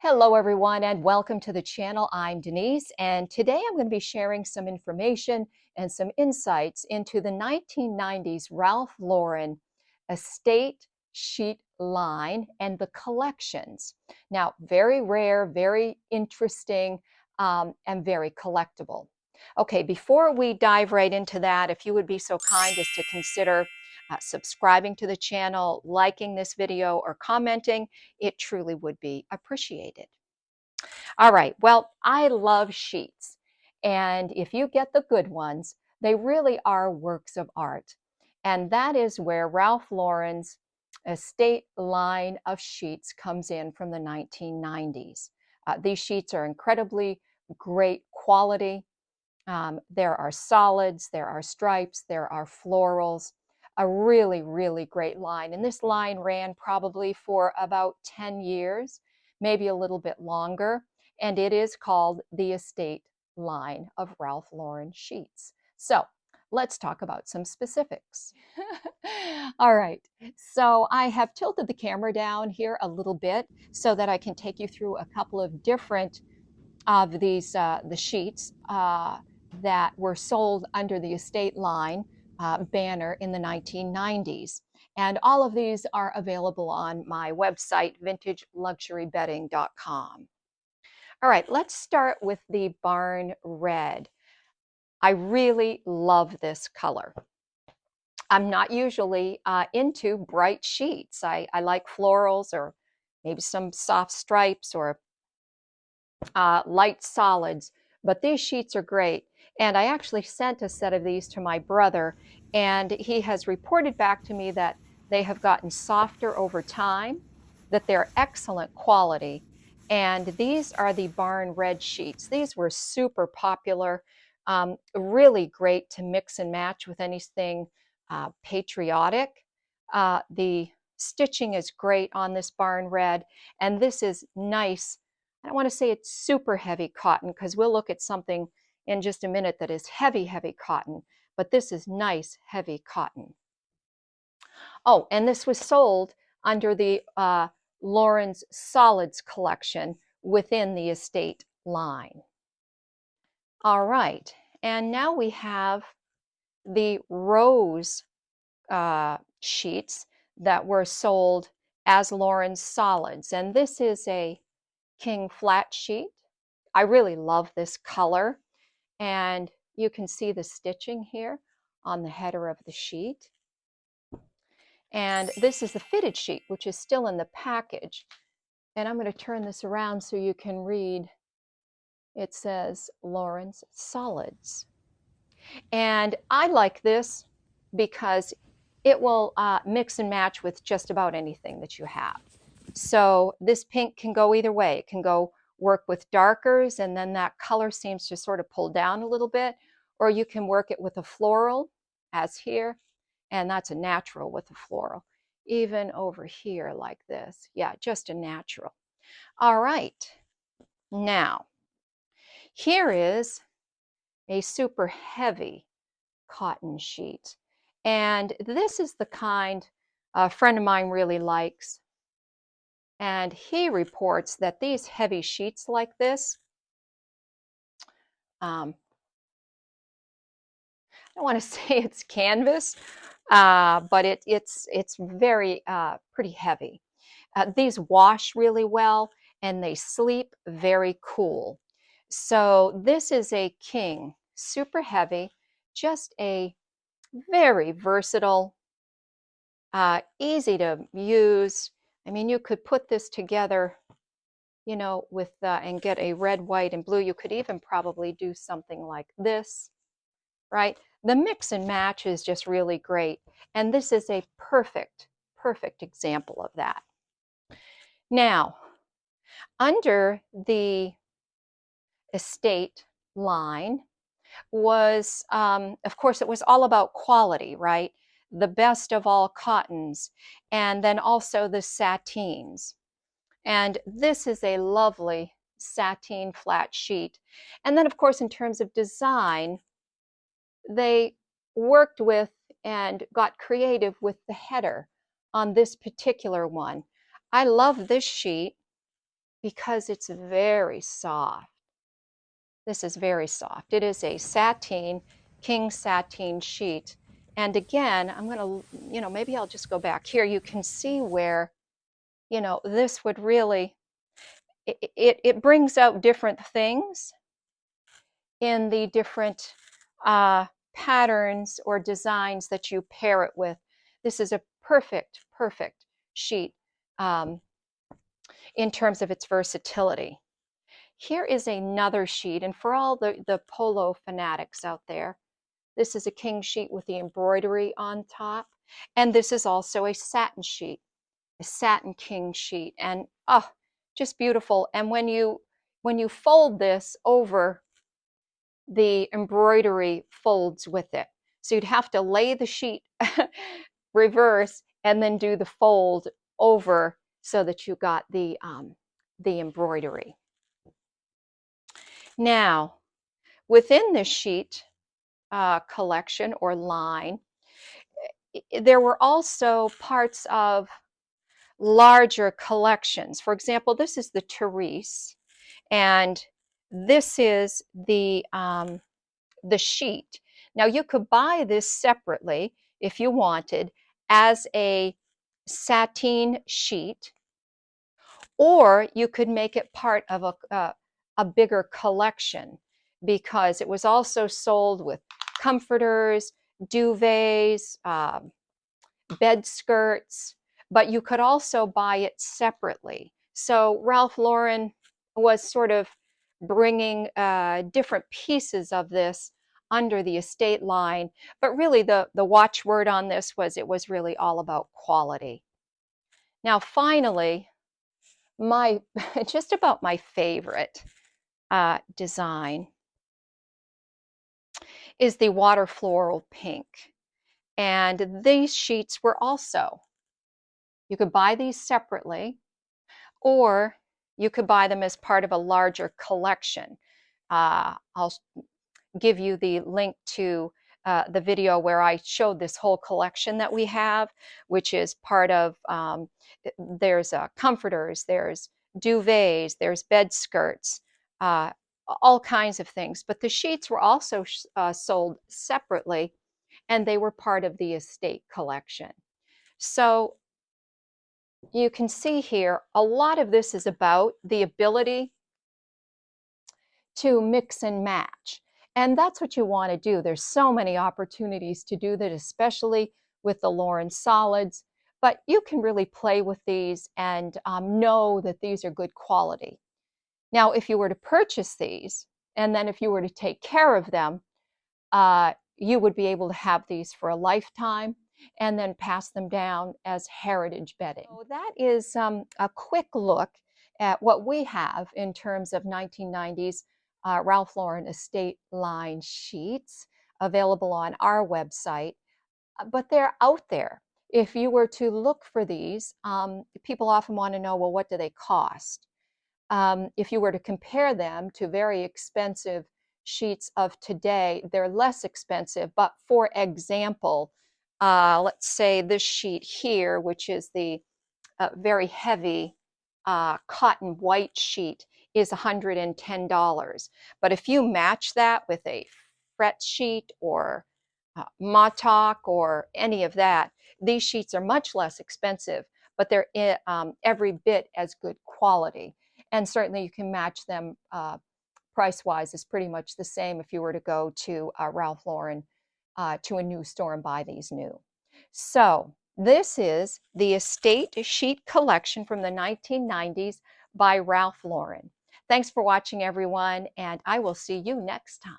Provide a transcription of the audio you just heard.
Hello everyone and welcome to the channel. I'm Denise and today I'm going to be sharing some information and some insights into the 1990s Ralph Lauren estate sheet line and the collections. Now, very rare, very interesting, and very collectible. Okay, before we dive right into that, if you would be so kind as to consider subscribing to the channel, liking this video, or commenting, it truly would be appreciated. All right, well, I love sheets. And if you get the good ones, they really are works of art. And that is where Ralph Lauren's estate line of sheets comes in from the 1990s. These sheets are incredibly great quality. There are solids, there are stripes, there are florals, a really, really great line. And this line ran probably for about 10 years, maybe a little bit longer. And it is called the estate line of Ralph Lauren sheets. So let's talk about some specifics. All right, so I have tilted the camera down here a little bit so that I can take you through a couple of different of these the sheets that were sold under the estate line banner in the 1990s. And all of these are available on my website, vintageluxurybedding.com. All right, let's start with the barn red. I really love this color. I'm not usually into bright sheets. I like florals or maybe some soft stripes or light solids, but these sheets are great. And I actually sent a set of these to my brother, and he has reported back to me that they have gotten softer over time, that they're excellent quality. And these are the barn red sheets. These were super popular, really great to mix and match with anything patriotic. The stitching is great on this barn red, and this is nice. I don't want to say it's super heavy cotton because we'll look at something in just a minute that is heavy, heavy cotton, but this is nice, heavy cotton. Oh, and this was sold under the Lauren's Solids collection within the estate line. All right, and now we have the rose sheets that were sold as Lauren's Solids, and this is a king flat sheet. I really love this color, and you can see the stitching here on the header of the sheet. And this is the fitted sheet, which is still in the package. And I'm going to turn this around so you can read. It says Lauren's Solids. And I like this because it will mix and match with just about anything that you have. So this pink can go either way. It can go work with darkers, and then that color seems to sort of pull down a little bit, or you can work it with a floral, as here, and that's a natural with a floral. Even over here like this. Yeah, just a natural. All right. Now, here is a super heavy cotton sheet. And this is the kind a friend of mine really likes. And he reports that these heavy sheets like this, I don't want to say it's canvas, but it's very pretty heavy. These wash really well and they sleep very cool. So this is a king, super heavy, just a very versatile, easy to use. I mean, you could put this together, you know, with and get a red, white, and blue. You could even probably do something like this, right? The mix and match is just really great. And this is a perfect, perfect example of that. Now, under the estate line was, of course, it was all about quality, right? The best of all cottons, and then also the satins. And this is a lovely sateen flat sheet. And then, of course, in terms of design, they worked with and got creative with the header on this particular one. I love this sheet because it's very soft. This is very soft. It is a sateen, king sateen sheet. And again, I'm going to, maybe I'll just go back here. You can see where, this would really, it brings out different things in the different patterns or designs that you pair it with. This is a perfect, perfect sheet in terms of its versatility. Here is another sheet, and for all the polo fanatics out there, this is a king sheet with the embroidery on top, and this is also a satin sheet, a satin king sheet, and oh, just beautiful. And when you fold this over, the embroidery folds with it. So you'd have to lay the sheet reverse and then do the fold over so that you got the embroidery. Now, within this sheet collection or line, there were also parts of larger collections. For example, this is the Therese, and this is the sheet. Now, you could buy this separately if you wanted as a sateen sheet, or you could make it part of a bigger collection, because it was also sold with comforters, duvets, bed skirts, but you could also buy it separately. So Ralph Lauren was sort of bringing different pieces of this under the estate line, but really the watchword on this was it was really all about quality. Now, finally, my just about my favorite design is the water floral pink. And these sheets were also, you could buy these separately, or you could buy them as part of a larger collection. I'll give you the link to the video where I showed this whole collection that we have, which is part of, there's comforters, there's duvets, there's bed skirts, all kinds of things. But the sheets were also sold separately, and they were part of the estate collection. So you can see here, a lot of this is about the ability to mix and match. And that's what you want to do. There's so many opportunities to do that, especially with the Lauren solids. But you can really play with these and know that these are good quality. Now, if you were to purchase these, and then if you were to take care of them, you would be able to have these for a lifetime and then pass them down as heritage bedding. So that is a quick look at what we have in terms of 1990s Ralph Lauren estate line sheets available on our website, but they're out there. If you were to look for these, people often want to know, well, what do they cost? If you were to compare them to very expensive sheets of today, they're less expensive. But for example, let's say this sheet here, which is the very heavy cotton white sheet, is $110. But if you match that with a fret sheet or Montauk or any of that, these sheets are much less expensive, but they're every bit as good quality. And certainly you can match them price-wise. Is pretty much the same if you were to go to Ralph Lauren to a new store and buy these new. So this is the Estate Sheet Collection from the 1990s by Ralph Lauren. Thanks for watching, everyone, and I will see you next time.